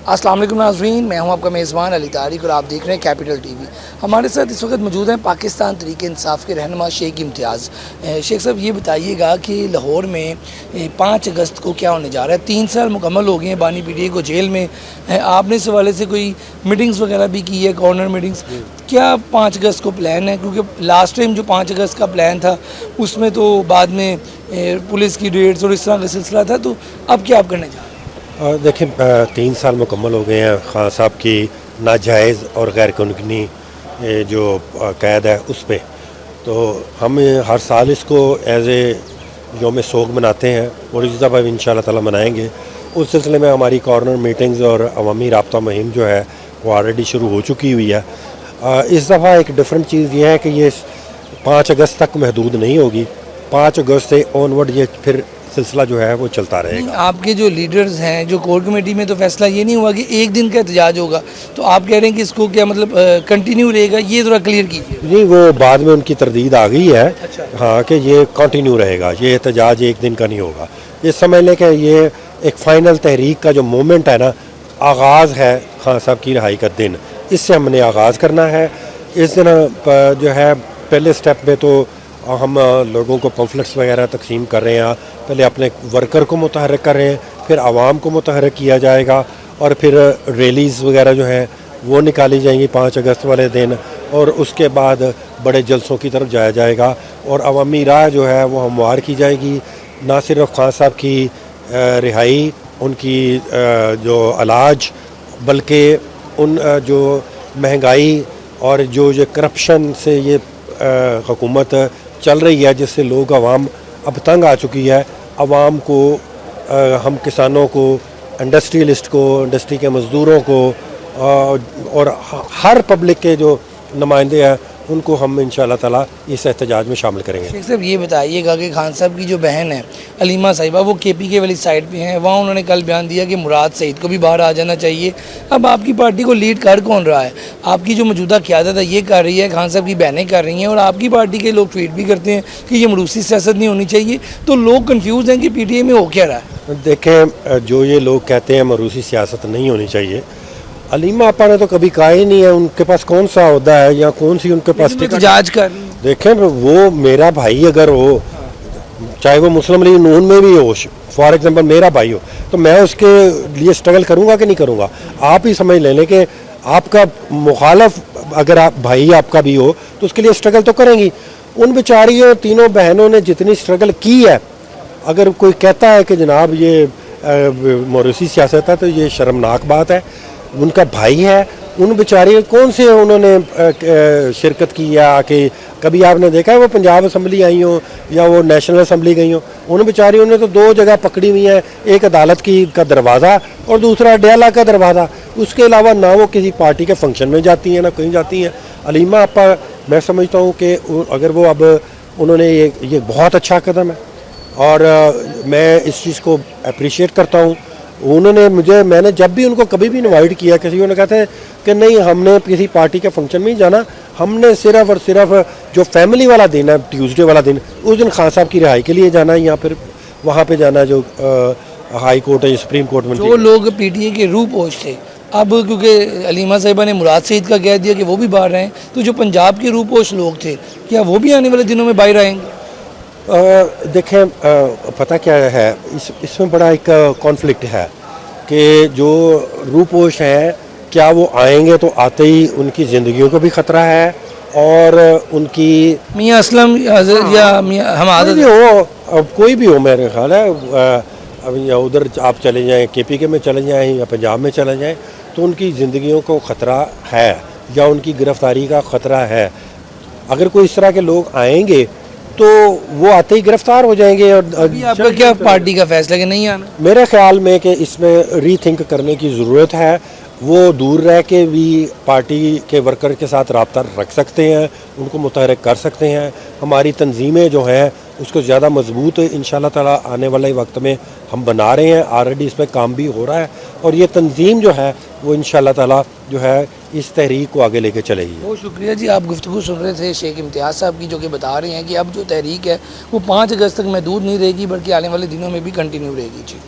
السلام علیکم ناظرین، میں ہوں آپ کا میزبان علی طارق اور آپ دیکھ رہے ہیں کیپٹل ٹی وی۔ ہمارے ساتھ اس وقت موجود ہیں پاکستان تحریک انصاف کے رہنما شیخ امتیاز۔ شیخ صاحب یہ بتائیے گا کہ لاہور میں 5 اگست کو کیا ہونے جا رہا ہے؟ 3 سال مکمل ہو گئے ہیں بانی پی ٹی اے کو جیل میں، آپ نے اس حوالے سے کوئی میٹنگز وغیرہ بھی کی ہے، کارنر میٹنگز؟ کیا 5 اگست کو پلان ہے؟ کیونکہ لاسٹ ٹائم جو 5 اگست کا پلان تھا اس میں تو بعد میں پولیس کی ریڈز اور اس طرح کا سلسلہ تھا، تو اب کیا آپ کرنے جا رہے ہیں؟ دیکھیں 3 سال مکمل ہو گئے ہیں خان صاحب کی ناجائز اور غیر قانونی جو قید ہے اس پہ، تو ہم ہر سال اس کو ایز اے یوم سوگ مناتے ہیں اور اس دفعہ بھی انشاءاللہ تعالی منائیں گے۔ اس سلسلے میں ہماری کارنر میٹنگز اور عوامی رابطہ مہم جو ہے وہ آلریڈی شروع ہو چکی ہوئی ہے۔ اس دفعہ ایک ڈفرینٹ چیز یہ ہے کہ یہ 5 اگست تک محدود نہیں ہوگی، 5 اگست سے آنورڈ یہ پھر سلسلہ جو ہے وہ چلتا رہے گا۔ آپ کے جو لیڈرز ہیں، جو کور کمیٹی میں تو فیصلہ یہ نہیں ہوا کہ ایک دن کا احتجاج ہوگا، تو آپ کہہ رہے ہیں کہ اس کو کیا مطلب کنٹینیو رہے گا؟ یہ ذرا کلیئر کیجیے۔ نہیں، وہ بعد میں ان کی تردید آ گئی ہے، ہاں، کہ یہ کنٹینیو رہے گا، یہ احتجاج ایک دن کا نہیں ہوگا۔ یہ سمجھ لیں کہ یہ ایک فائنل تحریک کا جو مومنٹ ہے نا، آغاز ہے خان صاحب کی رہائی کا دن، اس سے ہم نے آغاز کرنا ہے۔ اس دن جو ہے پہلے سٹیپ میں تو ہم لوگوں کو پمفلٹس وغیرہ تقسیم کر رہے ہیں، پہلے اپنے ورکر کو متحرک کر رہے ہیں، پھر عوام کو متحرک کیا جائے گا، اور پھر ریلیز وغیرہ جو ہیں وہ نکالی جائیں گی 5 اگست والے دن، اور اس کے بعد بڑے جلسوں کی طرف جایا جائے گا، اور عوامی راہ جو ہے وہ ہموار کی جائے گی۔ نہ صرف خان صاحب کی رہائی، ان کی جو علاج، بلکہ ان جو مہنگائی اور جو یہ کرپشن سے یہ حکومت چل رہی ہے، جس سے لوگ عوام اب تنگ آ چکی ہے، عوام کو، ہم کسانوں کو، انڈسٹریلسٹ کو، انڈسٹری کے مزدوروں کو، اور ہر پبلک کے جو نمائندے ہیں ان کو ہم انشاءاللہ تعالیٰ اس احتجاج میں شامل کریں گے۔ شیخ صاحب یہ بتائیے گا کہ خان صاحب کی جو بہن ہے علیمہ صاحبہ، وہ کے پی کے والی سائڈ پہ ہیں، وہاں انہوں نے کل بیان دیا کہ مراد سعید کو بھی باہر آ جانا چاہیے۔ اب آپ کی پارٹی کو لیڈ کر کون رہا ہے؟ آپ کی جو موجودہ قیادت ہے یہ کر رہی ہے، خان صاحب کی بہنیں کر رہی ہیں، اور آپ کی پارٹی کے لوگ ٹویٹ بھی کرتے ہیں کہ یہ مروسی سیاست نہیں ہونی چاہیے، تو لوگ کنفیوز ہیں کہ پی ٹی اے میں ہو کیا رہا ہے؟ دیکھیں، جو یہ لوگ کہتے ہیں مروسی سیاست نہیں ہونی چاہیے، علیمہ آپا نے تو کبھی کہا ہی نہیں ہے، ان کے پاس کون سا عہدہ ہے یا کون سی ان کے پاس احتجاج کر رہی ہیں۔ دیکھیں، وہ میرا بھائی اگر ہو، چاہے وہ مسلم لیگ نون میں بھی ہو، فار ایگزامپل میرا بھائی ہو، تو میں اس کے لیے سٹرگل کروں گا کہ نہیں کروں گا؟ آپ ہی سمجھ لیں کہ آپ کا مخالف اگر آپ بھائی آپ کا بھی ہو تو اس کے لیے سٹرگل تو کریں گی۔ ان بیچاریوں تینوں بہنوں نے جتنی سٹرگل کی ہے، اگر کوئی کہتا ہے کہ جناب یہ موروثی سیاست ہے تو یہ شرمناک بات ہے۔ ان کا بھائی ہے، ان بیچاری کون سے انہوں نے شرکت کی ہے کہ کبھی آپ نے دیکھا ہے وہ پنجاب اسمبلی آئی ہوں یا وہ نیشنل اسمبلی گئی ہوں؟ ان بیچاریوں نے تو 2 جگہ پکڑی ہوئی ہیں، ایک عدالت کی کا دروازہ اور دوسرا ڈیالہ کا دروازہ۔ اس کے علاوہ نہ وہ کسی پارٹی کے فنکشن میں جاتی ہیں، نہ کہیں جاتی ہیں۔ علیمہ آپا، میں سمجھتا ہوں کہ اگر وہ اب انہوں نے یہ بہت اچھا قدم ہے، اور میں اس چیز کو اپریشیٹ کرتا ہوں۔ انہوں نے میں نے جب بھی ان کو کبھی بھی انوائٹ کیا، کسی نے کہتے ہیں کہ نہیں، ہم نے کسی پارٹی کے فنکشن میں نہیں جانا، ہم نے صرف اور صرف جو فیملی والا دن ہے، ٹیوزڈے والا دن، اس دن خان صاحب کی رہائی کے لیے جانا ہے، یا پھر وہاں پہ جانا ہے جو ہائی کورٹ ہے، سپریم کورٹ میں۔ جو لوگ پی ٹی اے کے روح پوش تھے، اب کیونکہ علیمہ صاحبہ نے مراد سعید کا کہہ دیا کہ وہ بھی باہر رہیں، تو جو پنجاب کے روح پوش لوگ تھے، کیا وہ بھی آنے والے دنوں میں باہر آئیں گے؟ دیکھیں، پتہ کیا ہے، اس میں بڑا ایک کانفلکٹ ہے کہ جو روپوش ہیں، کیا وہ آئیں گے تو آتے ہی ان کی زندگیوں کو بھی خطرہ ہے، اور ان کی میاں اسلم یا میاں حمادت کوئی بھی ہو، کوئی بھی ہو، میرے خیال ہے یا ادھر آپ چلے جائیں، کے پی کے میں چلے جائیں یا پنجاب میں چلے جائیں، تو ان کی زندگیوں کو خطرہ ہے یا ان کی گرفتاری کا خطرہ ہے۔ اگر کوئی اس طرح کے لوگ آئیں گے تو وہ آتے ہی گرفتار ہو جائیں گے۔ اور آپ کا کیا پارٹی کا فیصلہ کہ نہیں آنا؟ میرے خیال میں کہ اس میں ری تھنک کرنے کی ضرورت ہے۔ وہ دور رہ کے بھی پارٹی کے ورکر کے ساتھ رابطہ رکھ سکتے ہیں، ان کو متحرک کر سکتے ہیں۔ ہماری تنظیمیں جو ہیں اس کو زیادہ مضبوط انشاءاللہ تعالی آنے والے وقت میں ہم بنا رہے ہیں، آلریڈی اس پہ کام بھی ہو رہا ہے، اور یہ تنظیم جو ہے وہ انشاءاللہ تعالی جو ہے اس تحریک کو آگے لے کے چلے گی۔ بہت شکریہ جی، آپ گفتگو سن رہے تھے شیخ امتیاز صاحب کی، جو کہ بتا رہے ہیں کہ اب جو تحریک ہے وہ 5 اگست تک محدود نہیں رہے گی، بلکہ آنے والے دنوں میں بھی کنٹینیو رہے گی۔ جی۔